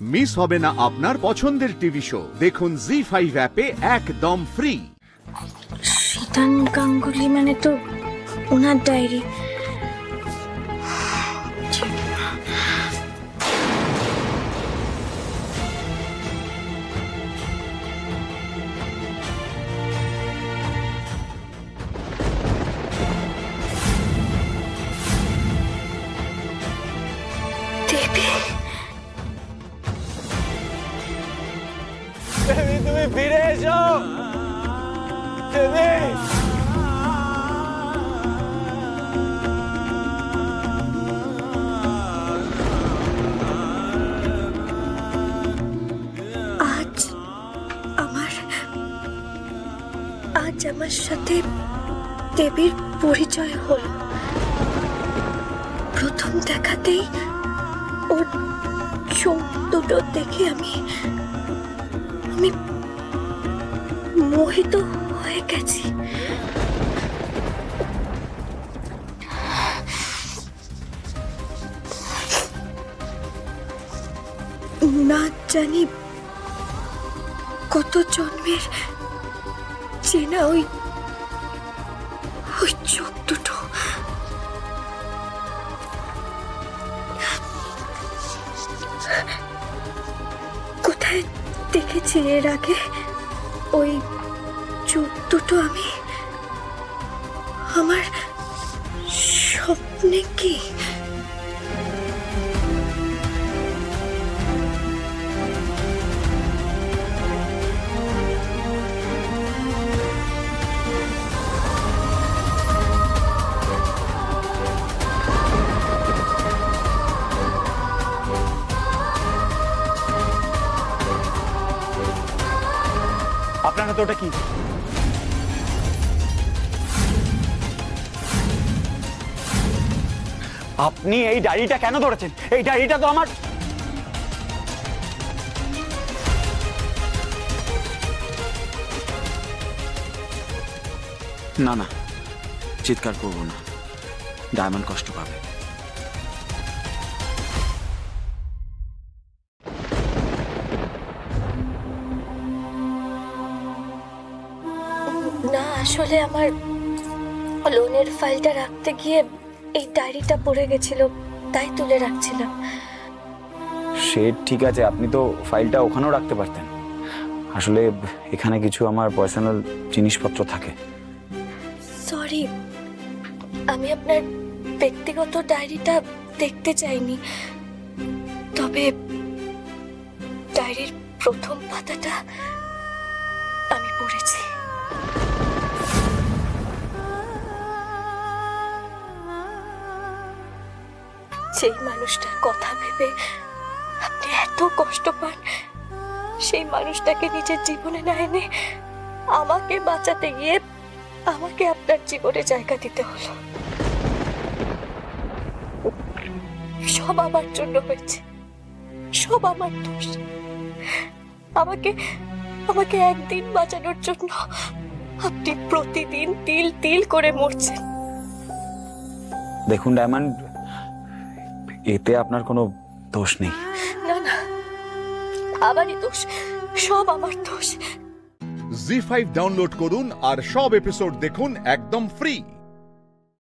Miss হবে না আপনার পছন্দের টিভি শো। দেখুন জি5 অ্যাপে একদম ফ্রি। শীতান গাঙ্গুলি মানে তো ওনার ডায়েরি। তুমি ফিরে এসো। আজ আমার সাথে দেবীর পরিচয় হলো। প্রথম দেখাতেই ওর চোখ দুটো দেখে আমি মোহিত হয়ে গেছি। না জানি কত জন্মের চেনা ওই চোখ দুটো। কোথায় দেখেছি এর আগে ওই চোখ দুটো? আমি আমার স্বপ্নে কি? আপনার হাতে ওটা কি? আপনি এই ডায়েরিটা কেন ধরেছেন? এই ডায়েরিটা তো আমার। না না, চিৎকার করবো না, ডায়মন্ড কষ্ট পাবে। না, আসলে আমার লোনের ফাইলটা রাখতে গিয়ে এই ডায়েরিটা পড়ে গেছিল, তাই তুলে রাখছিলাম। সে ঠিক আছে, আপনি তো ফাইলটা ওখানেও রাখতে পারতেন। আসলে এখানে কিছু আমার পার্সোনাল জিনিসপত্র থাকে। সরি, আমি আপনার ব্যক্তিগত ডায়েরিটা দেখতে চাইনি। তবে ডায়েরির প্রথম পাতাটা আমি পড়েছি। সেই মানুষটার কথা ভেবে আপনি এত কষ্ট পান, সেই মানুষটাকে নিজের জীবনে না এনে আমাকে বাঁচাতে গিয়ে আমাকে আপনার জীবনে জায়গা দিতে হলো। সব আমার জন্য হয়েছে, সব আমার দোষ। আমাকে একদিন বাঁচানোর জন্য আপনি প্রতিদিন তিল তিল করে মরছেন। দেখুন ডায়মন্ড, এতে আপনার কোনো দোষ নেই। না না, আমারই দোষ, সব আমার দোষ। জি5 ডাউনলোড করুন আর সব এপিসোড দেখুন একদম ফ্রি।